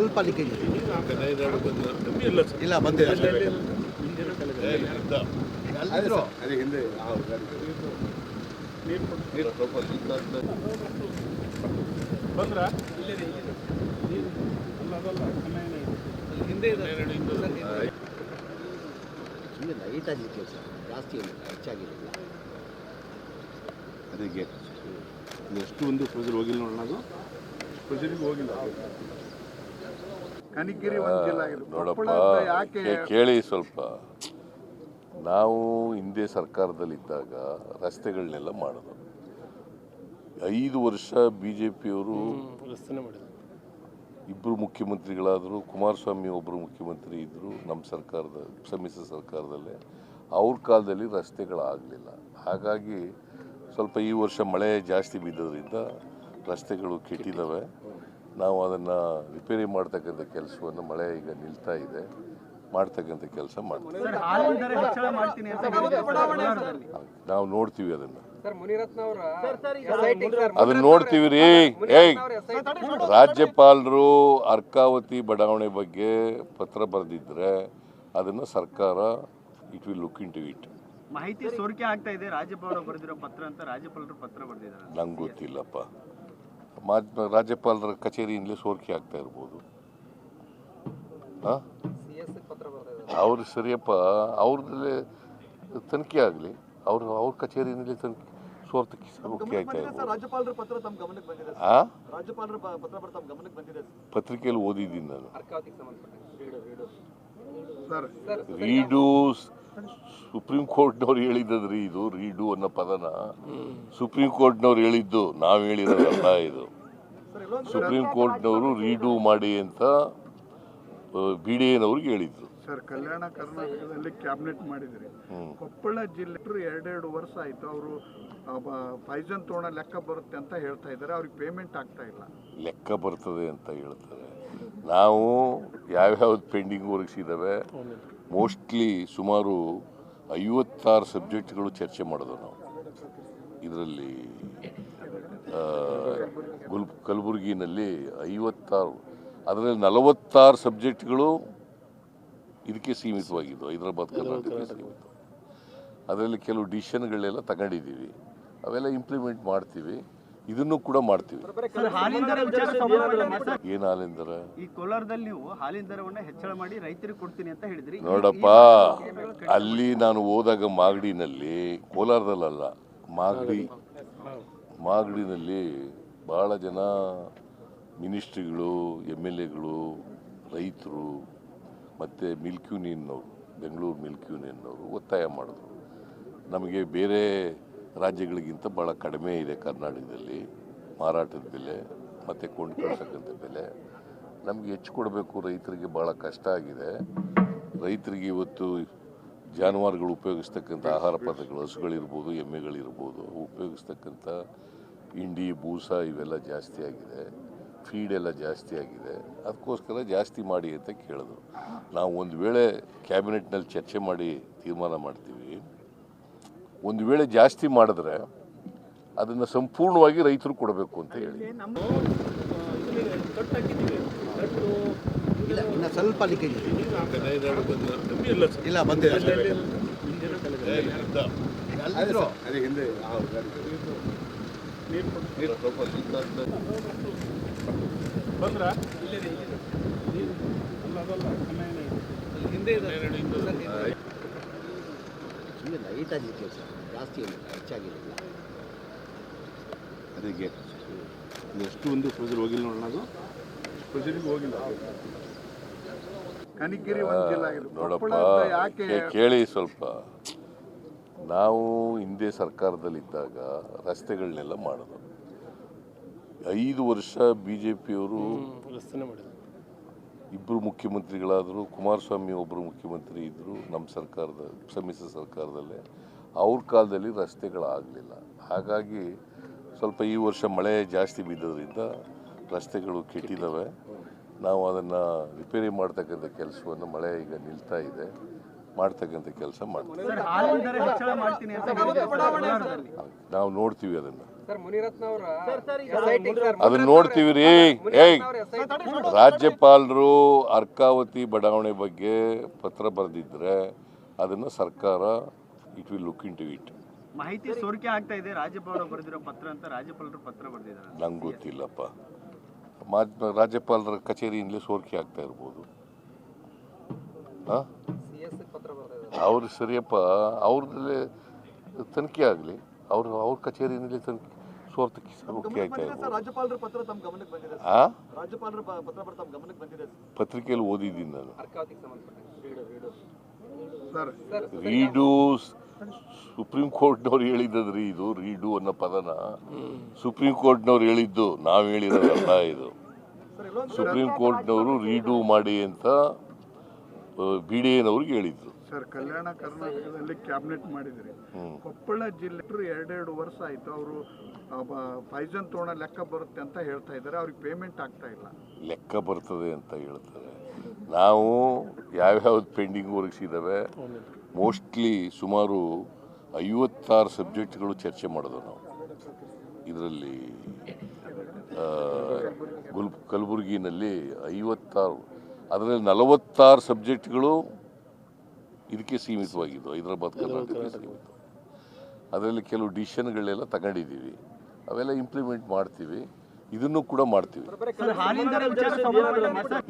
ಸ್ವಲ್ಪ ಲೀಕೇಜ್ ಇಲ್ಲ ಬಂದಿದೆ ಅದೇ ಹಿಂದೆ ಬಂದ್ರ ಹಿಂದೆ ಲೈಟ್ ಆಗಿ ಲೀಕೇಜ್ ಜಾಸ್ತಿ ಇಲ್ಲ, ಹೆಚ್ಚಾಗಿಲ್ಲ. ಅದಕ್ಕೆ ಎಷ್ಟು ಒಂದು ಪ್ರೆಷರ್ ಹೋಗಿಲ್ಲ ನೋಡೋಣ, ಅದು ಪ್ರೆಷರಿಗೆ ಹೋಗಿಲ್ಲ. ಕನಿಗಿರಿ ನೋಡಪ್ಪ, ಕೇಳಿ ಸ್ವಲ್ಪ. ನಾವು ಹಿಂದೆ ಸರ್ಕಾರದಲ್ಲಿದ್ದಾಗ ರಸ್ತೆಗಳನ್ನೆಲ್ಲ ಮಾಡೋದು. 5 ವರ್ಷ BJPಯವರು ಇಬ್ಬರು ಮುಖ್ಯಮಂತ್ರಿಗಳಾದರು. ಕುಮಾರಸ್ವಾಮಿ ಒಬ್ಬರು ಮುಖ್ಯಮಂತ್ರಿ ಇದ್ದರು ನಮ್ಮ ಸರ್ಕಾರದ ಸಮ್ಮಿಶ್ರ ಸರ್ಕಾರದಲ್ಲೇ. ಅವ್ರ ಕಾಲದಲ್ಲಿ ರಸ್ತೆಗಳಾಗಲಿಲ್ಲ. ಹಾಗಾಗಿ ಸ್ವಲ್ಪ ಈ ವರ್ಷ ಮಳೆ ಜಾಸ್ತಿ ಬಿದ್ದೋದ್ರಿಂದ ರಸ್ತೆಗಳು ಕೆಟ್ಟಿದ್ದಾವೆ. ನಾವು ಅದನ್ನು ರಿಪೇರಿ ಮಾಡ್ತಕ್ಕಂಥ ಕೆಲಸವನ್ನು, ಮಳೆ ಈಗ ನಿಲ್ತಾ ಇದೆ, ಮಾಡ್ತಕ್ಕಂಥ ಕೆಲಸ ಮಾಡ್ತೀವಿ. ನಾವು ನೋಡ್ತೀವಿ ಅದನ್ನು ನೋಡ್ತೀವಿ ರೀ. ರಾಜ್ಯಪಾಲರು ಅರ್ಕಾವತಿ ಬಡಾವಣೆ ಬಗ್ಗೆ ಪತ್ರ ಬರೆದಿದ್ರೆ ಅದನ್ನು ಸರ್ಕಾರ it will look into it. ಮಾಹಿತಿ ಸೋರಿಕೆ ಆಗ್ತಾ ಇದೆ, ರಾಜ್ಯಪಾಲರು ಬರೆದಿರೋ ಪತ್ರ ಅಂತ ರಾಜ್ಯಪಾಲರು ಪತ್ರ ಬರೆದಿದ್ದಾರೆ. ನಂಗೆ ಗೊತ್ತಿಲ್ಲಪ್ಪ, ರಾಜ್ಯಪಾಲರ ಕಚೇರಿಯಿಂದಲೇ ಸೋರಿಕೆ ಆಗ್ತಾ ಇರ್ಬೋದು. ಅವ್ರು ಸರಿಯಪ್ಪ, ಅವ್ರದಲ್ಲೇ ತನಿಖೆ ಆಗಲಿ, ಅವ್ರ ಕಚೇರಿಯಿಂದಲೇ ತನಿಖೆ ಸೋರಿಕೆ ಆಗ್ತಾ ಇರ್ಬೋದು. ಪತ್ರಿಕೆಯಲ್ಲಿ ಓದಿದ್ದೀನಿ ನಾನು. ರೀಡು ಸುಪ್ರೀಂ ಕೋರ್ಟ್ನವ್ರು ಹೇಳಿದ್ರಿ, ಇದು ರೀಡು ಅನ್ನೋ ಪದನ ಸುಪ್ರೀಂ ಕೋರ್ಟ್ನವ್ರು ಹೇಳಿದ್ದು, ನಾವು ಹೇಳಿರೋದಲ್ಲ. ಇದು ಸುಪ್ರೀಂ ಕೋರ್ಟ್ನವರು ರೀಡು ಮಾಡಿ ಅಂತ BDAನವ್ರಿಗೆ ಹೇಳಿದ್ರು. ಸರ್, ಕಲ್ಯಾಣ ಕರ್ನಾಟಕದಲ್ಲಿ ಕ್ಯಾಬಿನೆಟ್ ಮಾಡಿದ್ರಿ. ಕೊಪ್ಪಳ ಜಿಲ್ಲೆ 2 ವರ್ಷ ಆಯ್ತು, ಅವರು ಪೈಜನ್ ತೋಣ ಲೆಕ್ಕ ಬರುತ್ತೆ ಅಂತ ಹೇಳ್ತಾ ಇದ್ದಾರೆ. ಅವ್ರಿಗೆ ಪೇಮೆಂಟ್ ಆಗ್ತಾ ಇಲ್ಲ. ಲೆಕ್ಕ ಬರ್ತದೆ ಅಂತ ಹೇಳ್ತಾರೆ. ನಾವು ಯಾವ್ಯಾವ್ದು ಪೆಂಡಿಂಗ್ ವರ್ಕ್ಸ್ ಇದ್ದಾವೆ, ಮೋಸ್ಟ್ಲಿ ಸುಮಾರು 56 ಸಬ್ಜೆಕ್ಟ್ಗಳು ಚರ್ಚೆ ಮಾಡೋದು ನಾವು ಇದರಲ್ಲಿ. ಕಲಬುರಗಿನಲ್ಲಿ 56, ಅದರಲ್ಲಿ 46 ಸಬ್ಜೆಕ್ಟ್ಗಳು ಇದಕ್ಕೆ ಸೀಮಿತವಾಗಿದ್ದು, ಹೈದರಾಬಾದ್ ಕರ್ನಾಟಕಕ್ಕೆ ಸೀಮಿತ. ಅದರಲ್ಲಿ ಕೆಲವು ಡಿಸಿಷನ್ಗಳೆಲ್ಲ ತಗೊಂಡಿದ್ದೀವಿ, ಅವೆಲ್ಲ ಇಂಪ್ಲಿಮೆಂಟ್ ಮಾಡ್ತೀವಿ. ಇದನ್ನು ಕೂಡ ಮಾಡ್ತೀವಿ. ಏನು ಹಾಲಿನ ದರ? ಈ ಕೋಲಾರದಲ್ಲಿ ನೀವು ಹಾಲಿನ ದರವನ್ನು ಹೆಚ್ಚಳ ಮಾಡಿ ರೈತರಿಗೆ ಕೊಡ್ತೀನಿ ಅಂತ ಹೇಳಿದ್ರಿ. ನೋಡಪ್ಪ, ಅಲ್ಲಿ ನಾನು ಹೋದಾಗ ಮಾಗಡಿನಲ್ಲಿ, ಕೋಲಾರದಲ್ಲ, ಮಾಗಡಿನಲ್ಲಿ ಭಾಳ ಜನ ಮಿನಿಸ್ಟ್ರಿಗಳು, MLAಗಳು, ರೈತರು ಮತ್ತು ಮಿಲ್ಕ್ ಯೂನಿಯನ್ನವರು, ಬೆಂಗಳೂರು ಮಿಲ್ಕ್ ಯೂನಿಯನ್ನವರು ಒತ್ತಾಯ ಮಾಡಿದ್ರು. ನಮಗೆ ಬೇರೆ ರಾಜ್ಯಗಳಿಗಿಂತ ಭಾಳ ಕಡಿಮೆ ಇದೆ ಕರ್ನಾಟಕದಲ್ಲಿ ಮಾರಾಟದ ಬೆಲೆ ಮತ್ತು ಕೊಂಡ್ಕೊಳ್ತಕ್ಕಂಥ ಬೆಲೆ. ನಮಗೆ ಹೆಚ್ಚು ಕೊಡಬೇಕು, ರೈತರಿಗೆ ಭಾಳ ಕಷ್ಟ ಆಗಿದೆ. ರೈತರಿಗೆ ಇವತ್ತು ಜಾನುವಾರುಗಳು ಉಪಯೋಗಿಸ್ತಕ್ಕಂಥ ಆಹಾರ ಪದಾರ್ಥಗಳು, ಹಸುಗಳಿರ್ಬೋದು, ಎಮ್ಮೆಗಳಿರ್ಬೋದು, ಉಪಯೋಗಿಸ್ತಕ್ಕಂಥ ಹಿಂಡಿ, ಬೂಸ ಇವೆಲ್ಲ ಜಾಸ್ತಿ ಆಗಿದೆ, ಫೀಡ್ ಎಲ್ಲ ಜಾಸ್ತಿ ಆಗಿದೆ. ಅದಕ್ಕೋಸ್ಕರ ಜಾಸ್ತಿ ಮಾಡಿ ಅಂತ ಕೇಳಿದ್ರು. ನಾವು ಒಂದು ವೇಳೆ ಕ್ಯಾಬಿನೆಟ್ನಲ್ಲಿ ಚರ್ಚೆ ಮಾಡಿ ತೀರ್ಮಾನ ಮಾಡ್ತೀವಿ. ಒಂದು ವೇಳೆ ಜಾಸ್ತಿ ಮಾಡಿದ್ರೆ ಅದನ್ನು ಸಂಪೂರ್ಣವಾಗಿ ರೈತರು ಕೊಡಬೇಕು ಅಂತ ಹೇಳಿ. ಇಲ್ಲ ಸ್ವಲ್ಪ ಲೀಕೇಜ್ ಇಲ್ಲ ಬಂದಿದೆ ಅದೇ ಹಿಂದೆ ಬಂದ್ರ ಹಿಂದೆ ಲೈಟ್ ಆಗಿ ಲೀಕೇಜ್ ಜಾಸ್ತಿ ಇಲ್ಲ, ಹೆಚ್ಚಾಗಿಲ್ಲ. ಅದಕ್ಕೆ ಎಷ್ಟು ಒಂದು ಪ್ರೆಷರ್ ಹೋಗಿಲ್ಲ ನೋಡೋಣ, ಅದು ಪ್ರೆಷರಿಗೆ ಹೋಗಿಲ್ಲ. ಕನಿಗಿರಿ ನೋಡಪ್ಪ, ಕೇಳಿ ಸ್ವಲ್ಪ. ನಾವು ಹಿಂದೆ ಸರ್ಕಾರದಲ್ಲಿದ್ದಾಗ ರಸ್ತೆಗಳನ್ನೆಲ್ಲ ಮಾಡೋದು. 5 ವರ್ಷ BJPಯವರು ಇಬ್ಬರು ಮುಖ್ಯಮಂತ್ರಿಗಳಾದರು. ಕುಮಾರಸ್ವಾಮಿ ಒಬ್ಬರು ಮುಖ್ಯಮಂತ್ರಿ ಇದ್ದರು ನಮ್ಮ ಸರ್ಕಾರದ ಸಮ್ಮಿಶ್ರ ಸರ್ಕಾರದಲ್ಲೇ. ಅವ್ರ ಕಾಲದಲ್ಲಿ ರಸ್ತೆಗಳಾಗಲಿಲ್ಲ. ಹಾಗಾಗಿ ಸ್ವಲ್ಪ ಈ ವರ್ಷ ಮಳೆ ಜಾಸ್ತಿ ಬಿದ್ದೋದ್ರಿಂದ ರಸ್ತೆಗಳು ಕೆಟ್ಟಿದ್ದಾವೆ. ನಾವು ಅದನ್ನು ರಿಪೇರಿ ಮಾಡ್ತಕ್ಕಂಥ ಕೆಲಸವನ್ನು, ಮಳೆ ಈಗ ನಿಲ್ತಾ ಇದೆ, ಮಾಡ್ತಕ್ಕಂಥ ಕೆಲಸ ಮಾಡ್ತೀವಿ. ನಾವು ನೋಡ್ತೀವಿ ಅದನ್ನು. ಅದನ್ನ ನೋಡ್ತೀವಿ ರೀ. ರಾಜ್ಯಪಾಲರು ಅರ್ಕಾವತಿ ಬಡಾವಣೆ ಬಗ್ಗೆ ಪತ್ರ ಬರೆದಿದ್ರೆ ಅದನ್ನು ಸರ್ಕಾರ it will look into it. ಮಾಹಿತಿ ಸೋರಿಕೆ ಆಗ್ತಾ ಇದೆ ರಾಜ್ಯಪಾಲರು ಬರೆದಿರೋ ಪತ್ರ ಅಂತ ರಾಜ್ಯಪಾಲರು ಪತ್ರ ಬರೆದಿದ್ದಾರೆ. ನಂಗೆ ಗೊತ್ತಿಲ್ಲಪ್ಪ. ರಾಜ್ಯಪಾಲರ ಕಚೇರಿಯಿಂದಲೇ ಸೋರಿಕೆ ಆಗ್ತಾ ಇರ್ಬೋದು. ಅವ್ರು ಸರಿಯಪ್ಪ, ಅವ್ರದ್ದೇ ತನಿಖೆ ಆಗಲಿ, ಅವ್ರ ಕಚೇರಿಯಿಂದಲೇ ಸೋರಿಕೆ ಆಗ್ತಾ ಇರ್ಬೋದು. ರಾಜ್ಯಪಾಲರ ಪತ್ರ ತಮ್ಮ ಗಮನಕ್ಕೆ ಬಂದಿದೆ. ರಾಜ್ಯಪಾಲರ ಪತ್ರ ತಮ್ಮ ಗಮನಕ್ಕೆ ಬಂದಿದೆ. ಪತ್ರಿಕೆಯಲ್ಲಿ ಓದಿದ್ದೀನಿ ನಾನು. ಸರ್ ರೀಡು ಸುಪ್ರೀಂ ಕೋರ್ಟ್ನವ್ರು ಹೇಳಿದ್ರಿ, ಇದು ರೀಡು ಅನ್ನೋ ಪದನ ಸುಪ್ರೀಂ ಕೋರ್ಟ್ನವ್ರು ಹೇಳಿದ್ದು, ನಾವು ಹೇಳಿರೋದಲ್ಲ. ಇದು ಸುಪ್ರೀಂ ಕೋರ್ಟ್ನವರು ರೀಡು ಮಾಡಿ ಅಂತ BDAನವ್ರಿಗೆ ಹೇಳಿದ್ರು. ಸರ್, ಕಲ್ಯಾಣ ಕರ್ನಾಟಕದಲ್ಲಿ ಕ್ಯಾಬಿನೆಟ್ ಮಾಡಿದ್ರಿ. ಕೊಪ್ಪಳ ಜಿಲ್ಲೆ 2 ವರ್ಷ ಆಯ್ತು. ಅವರು ಫೈಜನ್ ತೋಣ ಲೆಕ್ಕ ಬರುತ್ತೆ ಅಂತ ಹೇಳ್ತಾ ಇದ್ದಾರೆ. ಅವ್ರಿಗೆ ಪೇಮೆಂಟ್ ಆಗ್ತಾ ಇಲ್ಲ. ಲೆಕ್ಕ ಬರ್ತದೆ ಅಂತ ಹೇಳ್ತಾರೆ. ನಾವು ಯಾವ್ಯಾವ್ದು ಪೆಂಡಿಂಗ್ ವರ್ಕ್ಸ್ ಇದ್ದಾವೆ, ಮೋಸ್ಟ್ಲಿ ಸುಮಾರು 56 ಸಬ್ಜೆಕ್ಟ್ಗಳು ಚರ್ಚೆ ಮಾಡಿದ್ವು ನಾವು. ಇದರಲ್ಲಿ ಕಲಬುರಗಿನಲ್ಲಿ 56, ಅದರಲ್ಲಿ 46 ಸಬ್ಜೆಕ್ಟ್ಗಳು ಇದಕ್ಕೆ ಸೀಮಿತವಾಗಿದ್ದು, ಹೈದರಾಬಾದ್ ಕರ್ನಾಟಕಕ್ಕೆ ಸೀಮಿತ. ಅದರಲ್ಲಿ ಕೆಲವು ಡಿಸಿಷನ್ಗಳೆಲ್ಲ ತಗೊಂಡಿದ್ದೀವಿ, ಅವೆಲ್ಲ ಇಂಪ್ಲಿಮೆಂಟ್ ಮಾಡ್ತೀವಿ. ಇದನ್ನು ಕೂಡ ಮಾಡ್ತೀವಿ.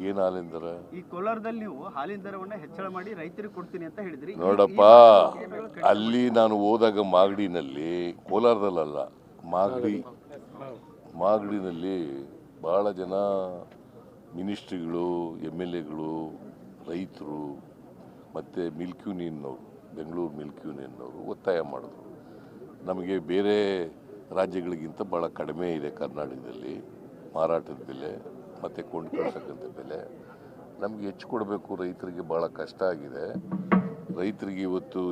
ಏನು ಹಾಲಿನ ದರ? ಈ ಕೋಲಾರದಲ್ಲಿ ನೀವು ಹಾಲಿನ ದರವನ್ನ ಹೆಚ್ಚಳ ಮಾಡಿ ರೈತರಿಗೆ ಕೊಡ್ತೀನಿ ಅಂತ ಹೇಳಿದ್ರಿ. ನೋಡಪ್ಪ, ಅಲ್ಲಿ ನಾನು ಹೋದಾಗ ಮಾಗಡಿನಲ್ಲಿ, ಕೋಲಾರದಲ್ಲ, ಮಾಗಡಿನಲ್ಲಿ ಭಾಳ ಜನ ಮಿನಿಸ್ಟ್ರಿಗಳು, MLAಗಳು, ರೈತರು ಮತ್ತು ಮಿಲ್ಕ್ ಯೂನಿಯನ್ನವರು, ಬೆಂಗಳೂರು ಮಿಲ್ಕ್ ಯೂನಿಯನ್ನವರು ಒತ್ತಾಯ ಮಾಡಿದ್ರು. ನಮಗೆ ಬೇರೆ ರಾಜ್ಯಗಳಿಗಿಂತ ಭಾಳ ಕಡಿಮೆ ಇದೆ ಕರ್ನಾಟಕದಲ್ಲಿ ಮಾರಾಟದ ಬೆಲೆ ಮತ್ತು ಕೊಂಡ್ಕೊಳ್ತಕ್ಕಂಥ ಬೆಲೆ. ನಮಗೆ ಹೆಚ್ಚು ಕೊಡಬೇಕು, ರೈತರಿಗೆ ಭಾಳ ಕಷ್ಟ ಆಗಿದೆ. ರೈತರಿಗೆ ಇವತ್ತು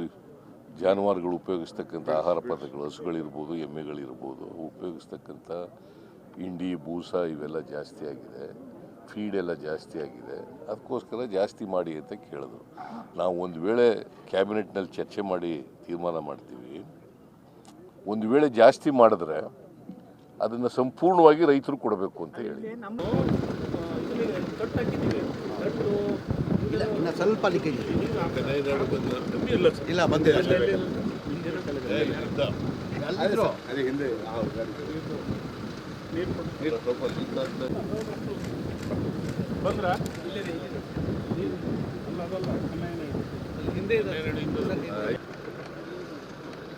ಜಾನುವಾರುಗಳು ಉಪಯೋಗಿಸ್ತಕ್ಕಂಥ ಆಹಾರ ಪದಾರ್ಥಗಳು, ಹಸುಗಳಿರ್ಬೋದು, ಎಮ್ಮೆಗಳಿರ್ಬೋದು, ಉಪಯೋಗಿಸ್ತಕ್ಕಂಥ ಹಿಂಡಿ, ಬೂಸ ಇವೆಲ್ಲ ಜಾಸ್ತಿ ಆಗಿದೆ, ಫೀಡೆಲ್ಲ ಜಾಸ್ತಿ ಆಗಿದೆ. ಅದಕ್ಕೋಸ್ಕರ ಜಾಸ್ತಿ ಮಾಡಿ ಅಂತ ಕೇಳಿದ್ರು. ನಾವು ಒಂದು ವೇಳೆ ಕ್ಯಾಬಿನೆಟ್ನಲ್ಲಿ ಚರ್ಚೆ ಮಾಡಿ ತೀರ್ಮಾನ ಮಾಡ್ತೀವಿ. ಒಂದು ವೇಳೆ ಜಾಸ್ತಿ ಮಾಡಿದ್ರೆ ಅದನ್ನು ಸಂಪೂರ್ಣವಾಗಿ ರೈತರು ಕೊಡಬೇಕು ಅಂತ ಹೇಳಿ. ಇಲ್ಲ, ಇನ್ನು ಸ್ವಲ್ಪ ಲೀಕೇಜ್ ಇಲ್ಲ, ಬಂದಿಲ್ಲ. ಅದೇ ಹಿಂದೆ ಬಂದ್ರಾ?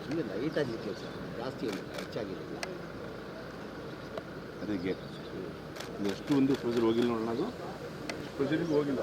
ಸುಮ್ಮನೆ ಲೈಟಾಗಿ ಲೀಕೇಜ್, ಜಾಸ್ತಿ ಏನಿಲ್ಲ, ಹೆಚ್ಚಾಗಿರಲಿಲ್ಲ. ಅದಕ್ಕೆ ಎಷ್ಟು ಒಂದು ಪ್ರೆಷರ್ ಹೋಗಿಲ್ಲ ನೋಡೋಣ, ಅದು ಪ್ರೆಷರಿಗೆ ಹೋಗಿಲ್ಲ.